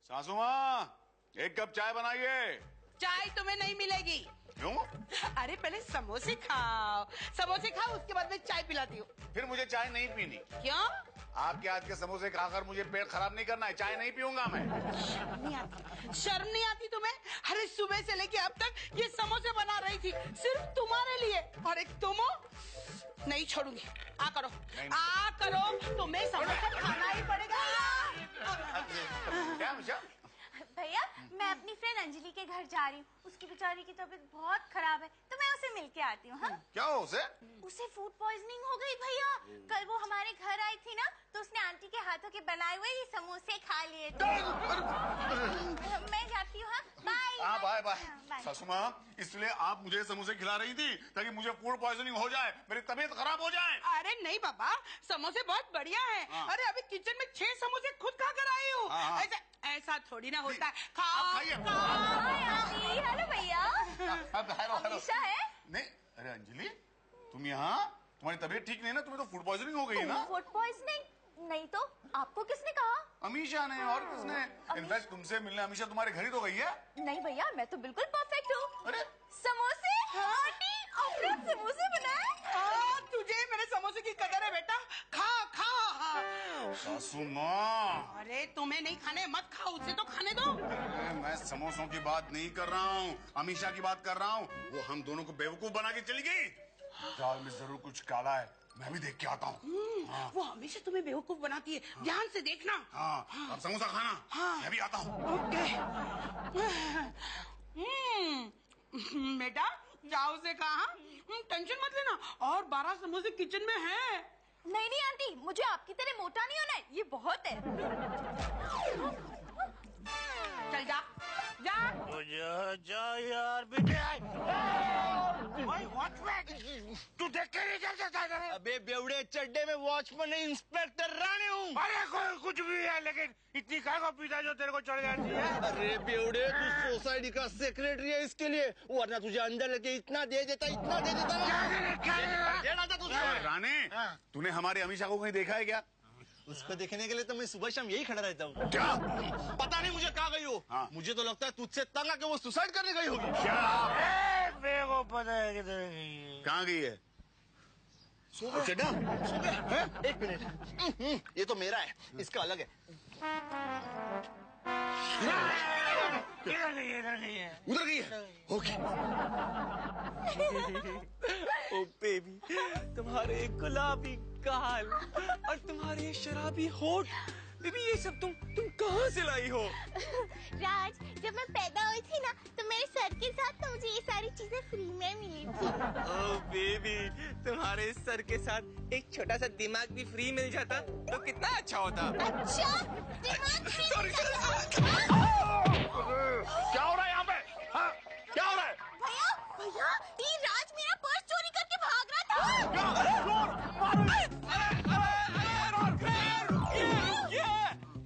सासू माँ, एक कप चाय बनाइए। चाय तुम्हें नहीं मिलेगी। क्यों? अरे पहले समोसे खाओ, समोसे खाओ, उसके बाद में चाय पिलाती हूँ। फिर मुझे चाय नहीं पीनी। क्यों? आपके हाथ के समोसे खाकर मुझे पेट खराब नहीं करना है, चाय नहीं पीऊंगा मैं। शर्म नहीं आती तुम्हें? अरे सुबह से लेके अब तक ये समोसे बना रही थी सिर्फ तुम्हारे लिए, और एक तुम हो। नहीं छोड़ूंगी, आ करो, आ करो, तुम्हें समोसा खाना ही पड़ेगा। क्या मुझे? भैया मैं अपनी फ्रेंड अंजलि के घर जा रही हूँ, उसकी बेचारी की तबीयत बहुत खराब है, तो मैं उसे मिल के आती हूँ। हाँ? क्या हो उसे? उसे फूड पॉइजनिंग हो गई भैया। कल वो हमारे घर आई थी ना, तो उसने आंटी के हाथों के बनाए हुए ये समोसे खा लिए थे। मैं जाती हूँ। Bye bye bye. सासू माँ, इसलिए आप मुझे समोसे खिला रही थी ताकि मुझे फूड पॉइजनिंग हो जाए, मेरी तबीयत खराब हो जाए। अरे नहीं बाबा, समोसे बहुत बढ़िया है। अरे अभी किचन में 6 समोसे खुद खा कर आई हूँ। ऐसा थोड़ी ना होता है। खाओ। हेलो भैया। अमीशा है? नहीं, अरे अंजलि, तुम यहाँ? तुम्हारी तबीयत ठीक नहीं ना? तुम्हें तो फूड पॉइजनिंग हो गई है ना? फूड पॉइजनिंग नहीं तो आपको किसने कहा? अमीशा ने। और किसने? इनफैक्ट तुमसे मिलने अमीशा तुम्हारे घर ही तो गई है। नहीं भैया, मैं तो बिल्कुल परफेक्ट हूँ। अरे समोसे? आंटी आपने समोसे बनाए? तुझे मेरे समोसे की कदर है बेटा, खा खा। सासू माँ, अरे तुम्हें नहीं खाने मत खाओ, उसे तो खाने दो। मैं समोसों की बात नहीं कर रहा हूँ, अमीशा की बात कर रहा हूँ। वो हम दोनों को बेवकूफ बना के चली गई। दाल में जरूर कुछ काला है, मैं भी देख के आता हूँ। वो हमेशा तुम्हें बेवकूफ बनाती है, ध्यान से देखना। अब समोसा खाना। मैं भी आता हूँ। ओके। बेटा जाओ से कहा, टेंशन मत लेना, और 12 समोसे किचन में है। नहीं नहीं आंटी, मुझे आपकी तरह मोटा नहीं होना है, ये बहुत है। चल जा जा जा यार बेटे। तू देख के नहीं चल सकता? अबे बेवड़े, चड्डे में वॉचमैन नहीं, इंस्पेक्टर रानी हूँ। अरे कोई कुछ भी है, लेकिन इतनी काय को पीता जो तेरे को चढ़ जाती है? अरे बेवड़े, तू सोसाइटी का सेक्रेटरी है, इसके लिए, वरना तुझे अंदर लेके इतना दे देता, इतना दे देता। रानी, तूने हमारी अमीशा को कहीं देखा है क्या? उसको देखने के लिए तो मैं सुबह शाम यही खड़ा रहता हूँ। क्या? पता नहीं मुझे कहाँ गई हो। मुझे तो लगता है तुझसे तंग आके वो सुसाइड करने गई होगी। क्या? मेरे को पता है किधर गई है। कहाँ गई है? चड्डा, एक मिनट, ये तो मेरा है, इसका अलग है। इधर गई है। उधर गई है? ओके। ओ बेबी, तुम्हारे गुलाबी गाल और तुम्हारे शराबी होठ, बेबी ये सब तुम कहाँ से लाई हो? राज, जब मैं पैदा हुई थी ना, तो मेरे सर के साथ तो मुझे ये सारी चीजें फ्री में मिली थी। ओ बेबी, तुम्हारे सर के साथ एक छोटा सा दिमाग भी फ्री मिल जाता तो कितना अच्छा होता। अच्छा, दिमाग फ्री? सॉरी। क्या हो रहा है यहाँ पे? हाँ? क्या हो रहा है? भैया भैया, ये राज मेरा पर्स चोरी करके भाग रहा था।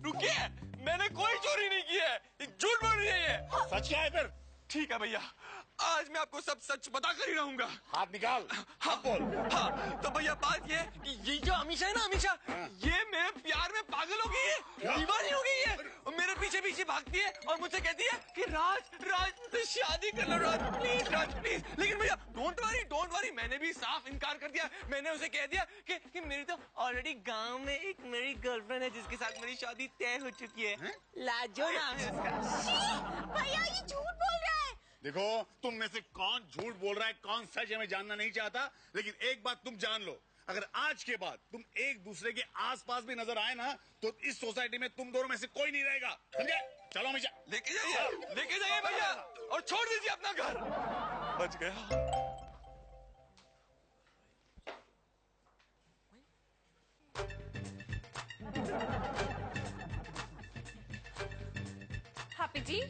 रुकिए, मैंने कोई चोरी नहीं की है, झूठ बोल रही है ये। सच क्या है फिर? ठीक है भैया, आज मैं आपको सब सच बता कर ही रहूंगा। हाथ निकाल। हाँ बोल। हाँ तो भैया, बात ये जो अमीशा है ना, अमीशा, ये मेरे प्यार में पागल हो गई है, दीवानी हो गई है, और मेरे पीछे पीछे भागती है और मुझसे कहती है कि राज मुझसे शादी कर लो, राज प्लीज। लेकिन भैया डोंट वरी, मैंने भी साफ इनकार कर दिया। मैंने उसे कह दिया कि मेरी तो ऑलरेडी गाँव में एक मेरी गर्लफ्रेंड है जिसके साथ मेरी शादी तय हो चुकी है, लाजो नाम है उसका। भैया ये झूठ बोल रहा है। देखो, तुम में से कौन झूठ बोल रहा है, कौन सच है, मैं जानना नहीं चाहता, लेकिन एक बात तुम जान लो, अगर आज के बाद तुम एक दूसरे के आसपास भी नजर आए ना, तो इस सोसाइटी में तुम दोनों में से कोई नहीं रहेगा, समझे? चलो हमेशा लेके जाइए भैया, और छोड़ दीजिए अपना घर। बच गया। हैप्पी जी,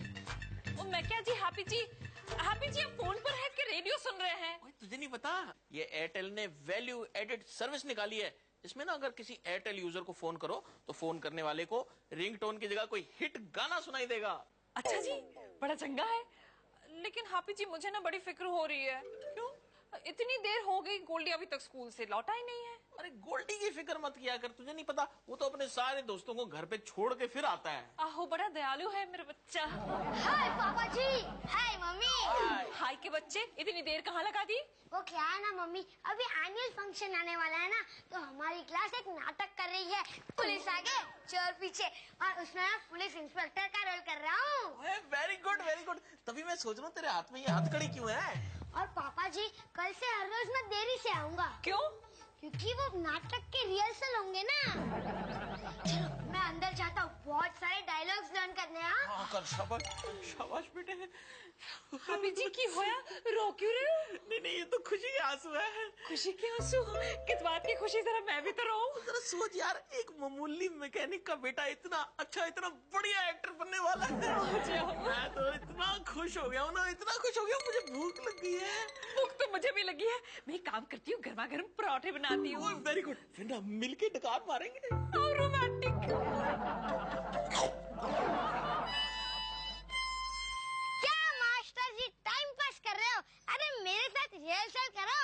ओ मैं क्या जी, हैप्पी जी हम फोन पर है कि रेडियो सुन रहे हैं? तुझे नहीं पता, ये एयरटेल ने वैल्यू एडेड सर्विस निकाली है। इसमें ना अगर किसी एयरटेल यूजर को फोन करो तो फोन करने वाले को रिंगटोन की जगह कोई हिट गाना सुनाई देगा। अच्छा जी, बड़ा चंगा है। लेकिन हैप्पी जी, मुझे ना बड़ी फिक्र हो रही है। क्यों? इतनी देर हो गई, गोल्डी अभी तक स्कूल से लौटा ही नहीं है। अरे गोल्डी की फिक्र मत किया कर, तुझे नहीं पता वो तो अपने सारे दोस्तों को घर पे छोड़ के फिर आता है। आहो बड़ा दयालु है मेरा बच्चा। हाय पापा जी, हाय मम्मी। हाय के बच्चे, इतनी देर कहाँ लगा दी? वो क्या है ना मम्मी, अभी एनुअल फंक्शन आने वाला है ना, तो हमारी क्लास एक नाटक कर रही है, पुलिस आगे चोर पीछे, और उसमें मैं पुलिस इंस्पेक्टर का रोल कर रहा हूँ। Very good very good. तभी मैं सोच रहा हूँ तेरे हाथ में ये हथकड़ी क्यों है? और पापा जी कल से हर रोज मैं देरी से आऊंगा। क्यों? क्योंकि वो नाटक के रिहर्सल होंगे ना। चलो मैं अंदर जाता हूँ, बहुत सारे डायलॉग्स लर्न करने। हाँ कर, शाबाश शाबाश बेटे। भाभी जी की होया, रो क्यों रहे हो? नहीं नहीं, ये तो खुशी के आंसू है। खुशी के आंसू? किस बात की खुशी, जरा मैं भी तो रहूं। जरा सोच यार, एक मामूली मैकेनिक का बेटा इतना अच्छा, इतना बढ़िया एक्टर बनने वाला है। मैं तो इतना खुश हो गया हूँ ना, इतना खुश हो गया, मुझे भूख लग गई है। भूख तो मुझे भी लगी है, मैं एक काम करती हूँ, गर्मा गर्म पराठे बनाती हूँ। वेरी गुड, फिर ना मिलके डकार मारेंगे। और रोमांटिक। क्या मास्टर जी टाइम पास कर रहे हो? अरे मेरे साथ रिहर्सल करो।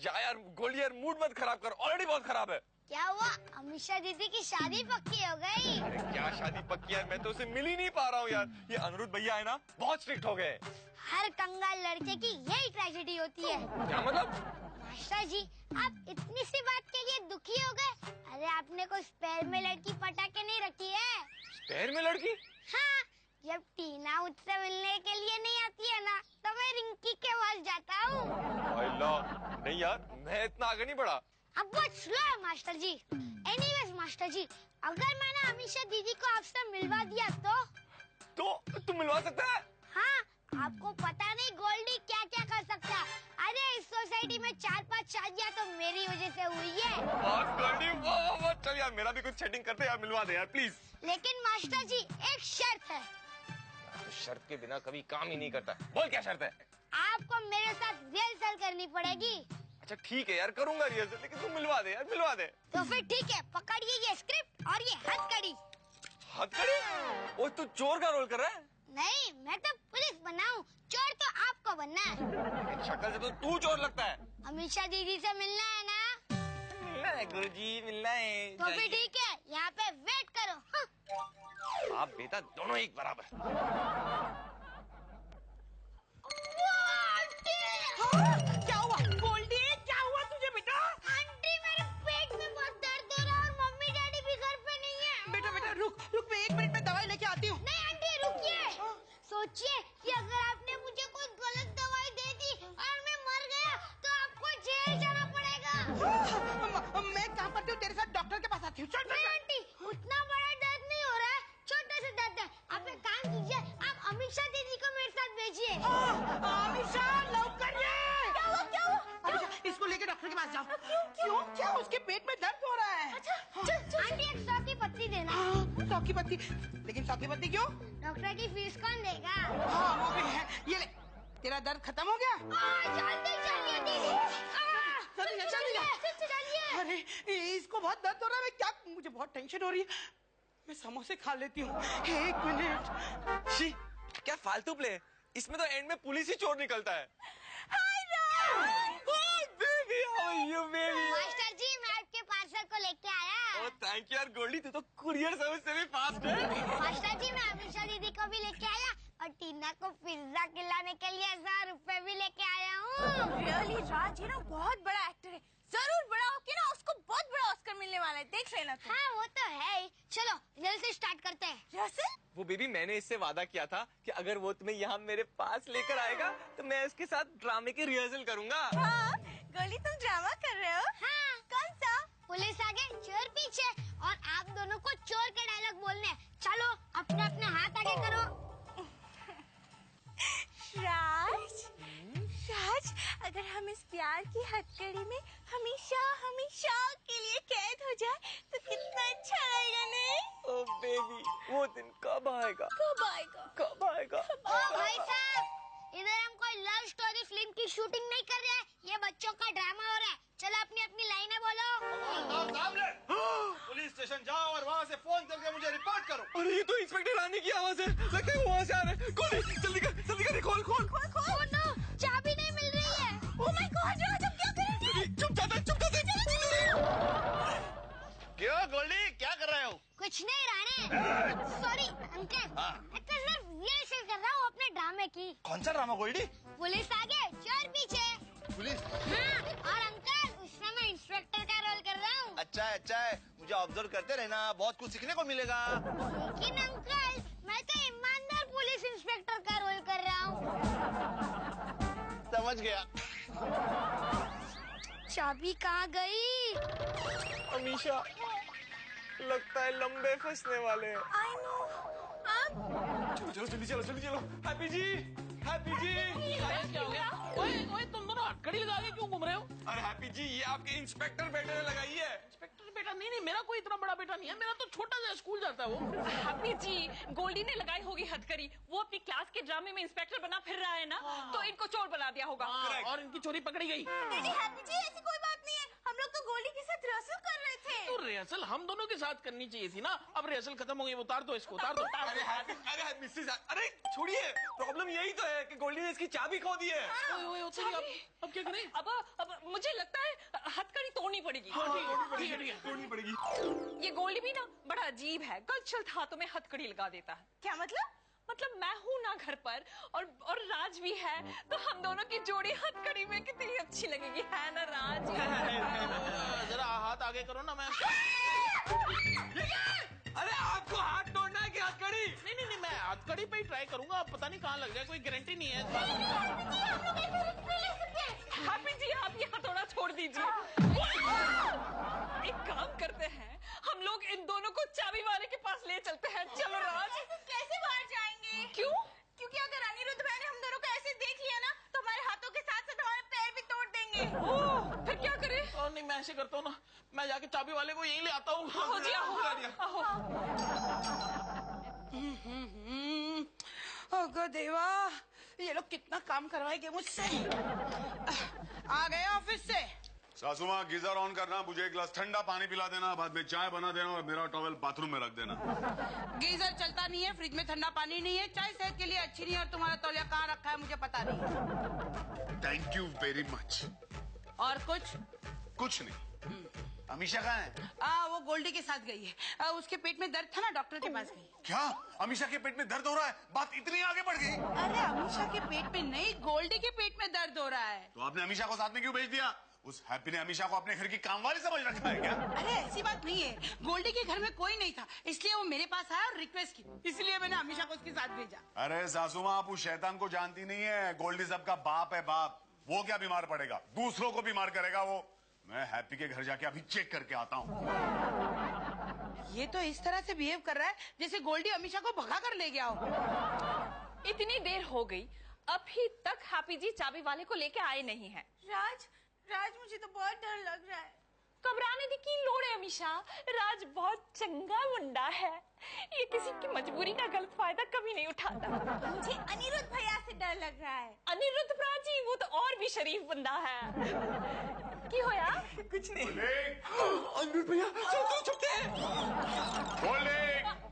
जा यार गोल्डी यार, मूड मत खराब कर, ऑलरेडी बहुत खराब है। क्या हुआ, अमीषा दीदी की शादी पक्की हो गई? अरे क्या शादी पक्की है, मैं तो उसे मिल ही नहीं पा रहा हूँ यार। ये अनिरुद्ध भैया है ना, बहुत स्ट्रिक्ट हो गए। हर कंगाल लड़के की यही ट्रेजेडी होती है। क्या मतलब? मास्टर जी आप इतनी सी बात के लिए दुखी हो गए? अरे आपने कोई स्पेयर में लड़की पटा के नहीं रखी है? पैर में लड़की? हाँ, जब टीना मुझसे मिलने के लिए नहीं आती है ना, तो मैं रिंकी के पास जाता हूँ। नहीं यार, मैं इतना आगे नहीं बढ़ा। अब बहुत स्लो है मास्टर जी। एनीवेज मास्टर जी, अगर मैंने अमीषा दीदी को आपसे मिलवा दिया तो तू मिलवा सकता है? हाँ, आपको पता नहीं गोल्डी क्या क्या कर सकता है। अरे इस सोसाइटी में 4-5 शादियाँ तो मेरी वजह से हुई है। बस गोल्डी, वाह, चल यार मेरा भी कुछ सेटिंग करते यार, मिलवा दे यार प्लीज। लेकिन मास्टर जी एक शर्त है। शर्त के बिना कभी काम ही नहीं करता। बोल क्या शर्त है? आपको मेरे साथ रिहर्सल करनी पड़ेगी। अच्छा ठीक है यार, करूंगा रिहर्सल, लेकिन तू मिलवा दे यार, मिलवा दे। तो फिर ठीक है, पकड़िए ये स्क्रिप्ट और ये हथकड़ी। हथकड़ी? ओ तू चोर का रोल कर रहा है? नहीं, मैं तो पुलिस बनाऊं, चोर तो आपको बनना है। शक्ल से तो तू चोर लगता है। अमीषा दीदी से मिलना है ना? मिलना है गुरुजी, मिलना है। तो फिर ठीक है, यहाँ पे वेट करो। हाँ। आप बेटा दोनों एक बराबर। क्या हुआ गोल्डी, क्या हुआ तुझे बेटा? आंटी मेरे पेट में बहुत दर्द हो रहा है और मम्मी डैडी भी घर पे नहीं है। बेटा बेटा रुक रुक, मैं 1 मिनट में दवाई लेके आती हूँ। नहीं आंटी रुकिए। सोचिए कि अगर आपने मुझे कोई गलत दवाई दे दी और मैं मर गया तो आपको जेल जाना पड़ेगा। मैं क्या करती हूँ, तेरे साथ डॉक्टर के पास आती हूँ। चल नहीं आंटी, उतना बड़ा दर्द नहीं हो रहा है, छोटा सा दर्द है। आप एक काम कीजिए, आप अमीषा दीदी को मेरे साथ भेजिए। अमीषा लौकर ये। क्या हुआ? अमीषा इसको लेके डॉक्टर के पास जाओ। क्यों? क्या उसके पेट में दर्द हो रहा है? आंटी एक 100 की पत्ती देना। 100 की पत्ती? लेकिन 100 की पत्ती क्यों? डॉक्टर की फीस कौन देगा? हाँ वो भी है, ये ले। तेरा दर्द खत्म हो गया? जल्दी चलिए दीदी। चलिए। अरे इसको बहुत दर्द हो रहा है, क्या, मुझे बहुत टेंशन हो रही है। मैं समोसे खा लेती हूँ। 1 मिनट। शी, क्या फालतू प्ले, इसमें तो एंड में पुलिस ही चोर निकलता है। Baby, how are you baby? Master ji मैं आपके पार्सल को लेके आया। ओह थैंक यू यार गोल्डी, तू तो कुरियर सर्विस से भी फास्ट है। मास्टर जी मैं अमीषा दीदी को भी लेके आया और टीना को पिज्जा खिलाने के लिए 1000 रुपए भी लेके आया हूँ। रियली राज ये ना बहुत बड़ा एक्टर है, जरूर बड़ा होके ना उसको बहुत बड़ा ऑस्कर मिलने वाला है, देख लेना तू। हाँ वो तो है ही। चलो रिहर्सल स्टार्ट करते हैं। रिहर्सल? वो बेबी मैंने इससे वादा किया था कि अगर वो तुम्हें यहाँ मेरे पास लेकर आएगा तो मैं इसके साथ ड्रामे की रिहर्सल करूंगा। हाँ, गोली तुम ड्रामा कर रहे हो? हाँ। कौन सा? पुलिस आगे चोर पीछे और आप दोनों को चोर के डायलॉग बोलने हैं। चलो अपने अपने हाथ आगे करो। राज, राज, अगर हम इस प्यार की हथकड़ी में हमेशा हमेशा के लिए कैद हो जाए तो कितना अच्छा रहेगा नहीं? ओ बेबी, वो दिन कब आएगा? कब आएगा? कब आएगा? ओ भाई साहब, इधर हम कोई लव स्टोरी फिल्म की शूटिंग नहीं कर रहे हैं, ये बच्चों का ड्रामा हो रहा है। चलो अपनी अपनी लाइनें बोलो। पुलिस स्टेशन जाओ और वहाँ से फोन करके मुझे रिपोर्ट करो। अरे ये तो इंस्पेक्टर रानी की आवाज है, लगता है वो वहाँ से आ रहे हैं। जल्दी कर, खोल खोल। ओह नो, चाबी नहीं मिल रही है। Oh my God Raj, sorry uncle, मैं तो सिर्फ रिहर्सल कर रहा हूँ अपने ड्रामे की। कौन सा ड्रामा गोल्डी? पुलिस आगे चोर पीछे। पुलिस? हाँ, और अंकल उसमें मैं इंस्पेक्टर का रोल कर रहा हूँ। अच्छा है, मुझे ऑब्जर्व करते रहना, बहुत कुछ सीखने को मिलेगा। लेकिन अंकल मैं तो ईमानदार पुलिस इंस्पेक्टर का रोल कर रहा हूँ। समझ गया। चाबी कहाँ गई? अमीशा, लगता है लंबे फंसने वाले हैं। I know. अब चलो जल्दी चलो। हैप्पी जी। क्या हो गया? ओए तुम दोनों हथकड़ी लगा के क्यों घूम रहे हो? अरे हैप्पी जी, ये आपके इंस्पेक्टर बेटे ने लगाई है। इंस्पेक्टर बेटा? नहीं, मेरा कोई इतना बड़ा बेटा नहीं है, मेरा तो छोटा सा स्कूल जाता है वो। हैप्पी जी, गोल्डी ने लगाई होगी हथकड़ी। वो अपनी क्लास के ड्रामे में इंस्पेक्टर बना फिर रहा है ना, तो इनको चोर बना दिया होगा। और इनकी चोरी पकड़ी गई। नहीं हैप्पी जी, ऐसी कोई बात नहीं है। हम लोग तो गोल्डी के साथ रिहर्सल कर रहे थे। तो रिहर्सल हम दोनों के साथ करनी चाहिए थी ना। अब रिहर्सल खत्म हो गई, उतार दो इसको, उतार दो। अरे मिसेस, अरे छोड़िए, प्रॉब्लम यही तो है कि गोल्डी ने इसकी चाबी खो दी है। अब क्या करें? अब मुझे लगता है हथकड़ी तोड़नी पड़ेगी। ठीक है। तोड़नी पड़ेगी। ये गोल्डी भी ना बड़ा अजीब है, गलत हाथों में हथकड़ी लगा देता है। क्या मतलब? मतलब मैं हूँ ना घर पर और राज भी है, तो हम दोनों की जोड़ी हथकड़ी में कितनी अच्छी लगेगी, है ना राज? जरा हाथ आगे करो ना। मैं अरे आपको हाथ तोड़ना है कि हथकड़ी? नहीं, मैं हथकड़ी पे ही ट्राई करूंगा। अब पता नहीं कहाँ लग जाए, कोई गारंटी नहीं है। हैप्पी जी, आप ये हथौड़ा छोड़ दीजिए। एक काम करते हैं, हम लोग इन दोनों को चाबी वाले के पास ले चलते हैं। चलो राज। ऐसे कैसे बाहर जाएंगे? क्यों? क्योंकि अगर अनिरुद्ध भाई ने हम दोनों को ऐसे देख लिया ना, तो हमारे हाथों के साथ साथ हमारे पैर भी तोड़ देंगे। ओह, फिर क्या करें? और नहीं, मैं ऐसे करता हूँ ना, मैं जाके चाबी वाले को यहीं ले आता हूँ। आओ जी, आओ। ओह देवा, ये लोग कितना काम करवाएंगे मुझसे। आ गए ऑफिस से? सासू माँ, गीजर ऑन करना, मुझे एक गिलास ठंडा पानी पिला देना, बाद में चाय बना देना और मेरा टॉवेल बाथरूम में रख देना। गीजर चलता नहीं है, फ्रिज में ठंडा पानी नहीं है, चाय सेहत के लिए अच्छी नहीं है, और तुम्हारा तौलिया कहाँ रखा है मुझे पता नहीं। Thank you very much. और कुछ नहीं। अमीशा कहाँ है? वो गोल्डी के साथ गई है। उसके पेट में दर्द था ना, डॉक्टर के पास गई। क्या अमीशा के पेट में दर्द हो रहा है? बात इतनी आगे बढ़ गई? अरे अमीशा के पेट में नहीं, गोल्डी के पेट में दर्द हो रहा है। तो आपने अमीशा को साथ में क्यों भेज दिया? उस हैप्पी ने अमीशा को अपने घर की कामवाली समझ रखा है क्या? अरे ऐसी बात नहीं है, गोल्डी के घर में कोई नहीं था, इसलिए वो मेरे पास आया और रिक्वेस्ट की, इसलिए मैंने अमीशा को उसके साथ भेजा। अरे सासू माँ, आप उस शैतान को जानती नहीं है। गोल्डी सबका बाप है, बाप। वो क्या बीमार पड़ेगा? दूसरों को बीमार करेगा वो। मैं हैप्पी के घर जाके अभी चेक करके आता हूँ। ये तो इस तरह से बिहेव कर रहा है जैसे गोल्डी अमीशा को भगा कर ले गया हो। इतनी देर हो गई, अभी तक हैप्पी जी चाबी वाले को लेके आए नहीं है। राज मुझे तो बहुत डर लग रहा है। घबराने की लोड़ है अमीशा, राज बहुत चंगा मुंडा है, ये किसी की मजबूरी का गलत फायदा कभी नहीं उठाता। मुझे अनिरुद्ध भैया से डर लग रहा है। अनिरुद्ध प्राची, वो तो और भी शरीफ बंदा है। की होया? कुछ नहीं। अनिरुद्ध भैया, छुपते हैं।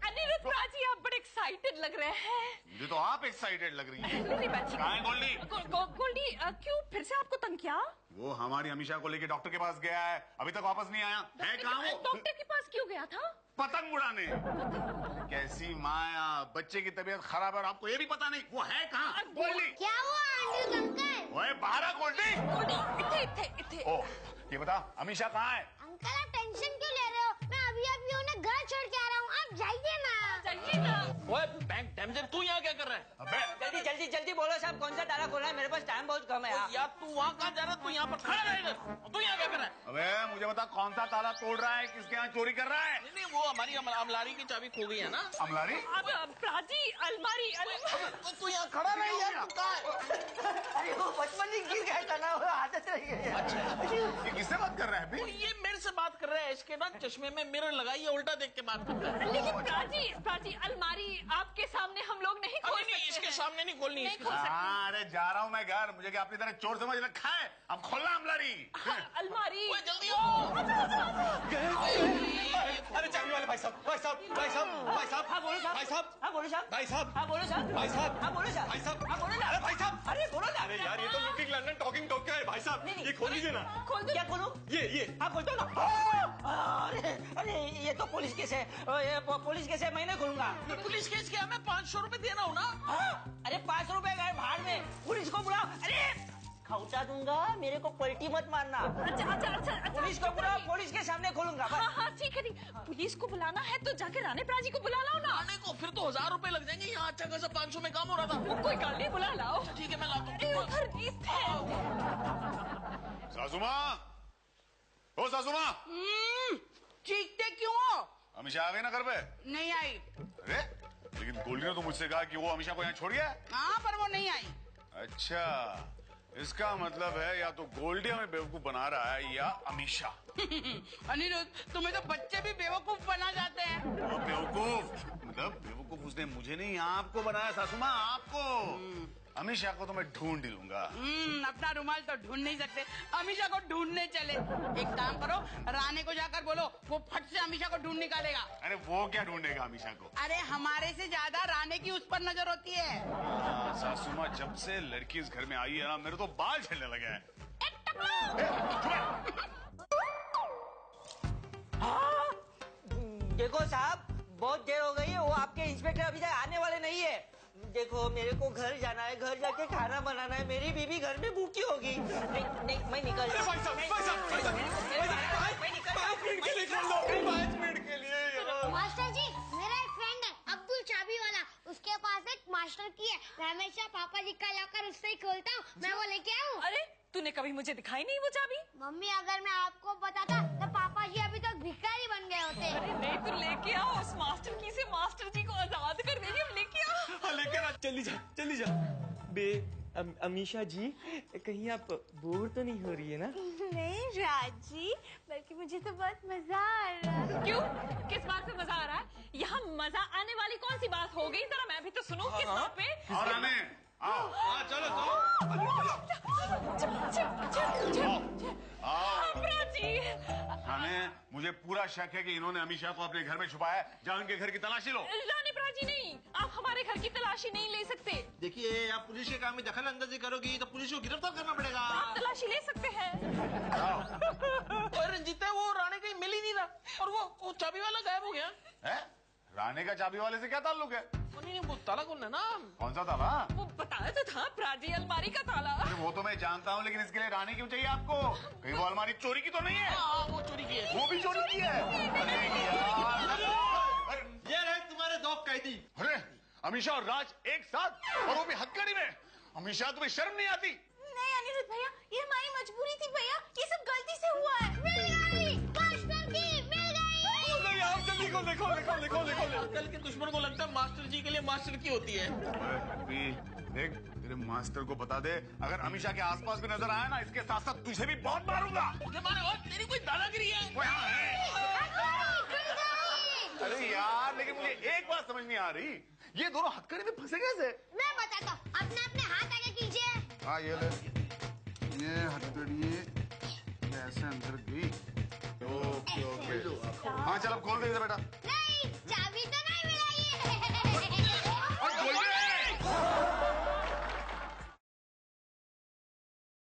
अनिरुद्ध प्राची, आप बड़े एक्साइटेड लग रहे हैं। मुझे तो आप एक्साइटेड लग रही हैं। कहाँ है गोल्डी? गोल्डी क्यों फिर से आपको तंग किया? वो हमारी अमीशा को लेके डॉक्टर के पास गया है, अभी तक वापस नहीं आया है। कहाँ वो? डॉक्टर के पास क्यों गया था? पतंग उड़ाने। कैसी माया, बच्चे की तबीयत खराब है और आपको ये भी पता नहीं। वो है कहाँ? गोल्डी क्या हुआ अनिरुद्ध अंकल? ओए बाहर आ गोल्डी। गोल्डी इथे। ओ ये बता, अमीशा कहाँ है? अंकल आप टेंशन क्यों ले रहे हो? मैं अभी उन्हें घर छोड़ के आ रहा हूँ, आप जाइए ना। ओए बैंक डैमेजर, तू यहाँ क्या कर रहा है? अबे जल्दी बोलो साहब, कौन सा ताला खोलना है? मेरे पास टाइम बहुत कम है। यार तू वहाँ कहाँ जा रहा है? तू यहाँ पर खड़ा रह इधर। तू यहाँ क्या कर रहा है? अबे मुझे बता, कौन सा ताला तोड़ रहा है? किसके यहाँ चोरी कर रहा है? नहीं, वो हमारी अमलारी की चाबी खो गई है ना। अमलारी? अब प्राची, अलमारी तू यहाँ खड़ा रह यार, तू कहाँ है? अरे वो बचपन में गिर गया था ना, वो आदत रह गई है। अच्छा, ये किससे बात कर रहा है वो अभी? ये मेरे से बात कर रहा है। इसके ना चश्मे में मिरर लगाई है, उल्टा देख के बात कर रहा है। लेकिन प्राची, अलमारी आपके सामने हम लोग नहीं खोल नहीं, सकते इसके हैं। सामने नहीं खोलनी। नहीं खोल सकते। हाँ, अरे जा रहा हूँ मैं घर। मुझे क्या अपनी तरह चोर समझ रखा है? अब खोलना अमलारी। अलमारी। ओए जल्दी हो। अरे चाबी वाले भाई साहब। हाँ बोलो साहब। भाई साहब, बोलो साहब। भाई साहब। हाँ बोलो साहब। भाई साहब। हाँ बोलो साहब। भाई साहब। हाँ बोलो ना। अरे भाई साहब। अरे बोलो ना। अरे यार ये तो लुकिंग लंदन टॉकिंग टॉक का है भाई साहब। नहीं, ये खोल दीजिए ना। खोल दो। क्या खोलूं? ये हाँ खोल दो ना। अरे अरे ये तो पुलिस केस है। ये पुलिस केस है, मैं नहीं खोलूंगा। पुलिस केस क्या, मैं 500 रुपए देना हूँ ना। हाँ? अरे 500 रुपए गए भाड़ में, पुलिस को बुलाओ। अरे खौटा दूंगा, मेरे को पलटी मत मारना। अच्छा पुलिस को बुलाओ, पुलिस के सामने खोलूंगा। हाँ हाँ ठीक है, पुलिस को बुलाना है तो जाके रानी प्राजी को बुला लाओ ना। आने को फिर तो 1000 रुपए लग जाएंगे, यहाँ अच्छा खासा 500 में काम हो रहा था। कोई गल नहीं, बुला लाओ। ठीक है मैं लाता अरे हूँ। उधर सासुमा, ओ सासुमा, चीखते क्यों हो? हमेशा आ गई ना घर पे? नहीं आई। अरे लेकिन गोल्डी ने तो मुझसे कहा कि वो हमेशा को यहाँ छोड़ गया। हाँ पर वो नहीं आई। अच्छा, इसका मतलब है या तो गोल्डी हमें बेवकूफ बना रहा है या अमीशा। अनिरुद्ध, तुम्हें तो बच्चे भी बेवकूफ बना जाते हैं। वो बेवकूफ मतलब बेवकूफ उसने मुझे नहीं आपको बनाया सासुमा, आपको। अमीशा को तो मैं ढूंढ ही लूंगा। अपना रुमाल तो ढूंढ नहीं सकते, अमीशा को ढूंढने चले। एक काम करो, राणे को जाकर बोलो, वो फट से अमीशा को ढूंढ निकालेगा। अरे वो क्या ढूंढेगा अमीशा को? अरे हमारे से ज्यादा राणे की उस पर नजर होती है। सासुमा, जब से लड़की इस घर में आई है ना, मेरे तो बाल झड़ने लगे हैं। देखो साहब, बहुत देर हो गई है, वो आपके इंस्पेक्टर अभी तक आने वाले नहीं है। देखो मेरे को घर जाना है, घर जाके खाना बनाना है, मेरी बीबी घर में भूखी होगी। नहीं मैं निकल अरे भाई साहब, भाई साहब, भाई साहब, 5 मिनट के लिए खोल दो, 5 मिनट के लिए। मास्टर जी, मेरा एक फ्रेंड है अब्दुल चाबी वाला, उसके पास एक मास्टर की है। मैं हमेशा पापा जी का लॉकर उससे ही खोलता हूँ। मैं वो लेके आऊँ? अरे तूने कभी मुझे दिखाई नहीं वो चाबी? मम्मी अगर मैं आपको बताता तो पापा जी अभी तक भिखारी बन गए होते। अरे नहीं, तू लेके आओ उस मास्टर की से मास्टर जी को आजाद कर देगी। हम लेके आओ। हाँ लेकर आ, चली जा। अमीशा जी, कहीं आप बोर तो नहीं हो रही है ना? नहीं राजी, बल्कि मुझे तो बहुत मजा आ रहा है। क्यों, किस बात से मजा आ रहा है? यहाँ मजा आने वाली कौन सी बात हो गई, जरा मैं भी तो सुनूं। किस बात पे? और राणे, आओ। चलो प्राची, राणे, मुझे पूरा शक है कि इन्होंने अमीशा को अपने घर में छुपाया है। जाओ इनके घर की तलाशी लो। रानी प्राची नहीं, आप हमारे घर की तलाशी नहीं ले सकते। देखिए, आप पुलिस के काम में दखल अंदाजी करोगी तो पुलिस को गिरफ्तार करना पड़ेगा। आप तलाशी ले सकते हैं। और रंजीता, वो राणे कहीं मिल ही नहीं रहा, और वो चाबी वाला गायब हो गया है? राणे का चाबी वाले से क्या ताल्लुक है? नहीं, वो ताला कौन है ना? कौन सा ताला? वो बताया तो था, प्राची अलमारी का ताला। अरे वो तो मैं जानता हूँ, लेकिन इसके लिए रानी क्यों चाहिए आपको? कहीं वो अलमारी चोरी की तो नहीं है? वो चोरी की है। वो भी चोरी की है? अरे यार, ये रहे तुम्हारे 2 कैदी। अरे अमीशा और राज एक साथ, और वो भी हथकड़ी में। अमीशा, तुम्हें शर्म नहीं आती? नहीं अनिरुद्ध भैया, ये हमारी मजबूरी थी भैया, ये सब गलती से हुआ है। कल के दुश्मन को लगता है मास्टर जी के लिए मास्टर की होती है। देख, तेरे मास्टर को बता दे, अगर अमीशा के आसपास भी नजर आया ना, इसके साथ साथ तुझे भी बहुत मारूंगा। तेरी कोई दादागिरी है? वो यहाँ है। अरे यार, लेकिन मुझे एक बात समझ नहीं आ रही, ये दोनों हथकड़ी में फंसे कैसे? मैं बताता हूँ, अपने अपने हाथ आगे कीजिए। हाँ ये ले, ये हथकड़ी कैसे अंदर गई? ओके। हाँ चल अब खोल दे इधर बेटा।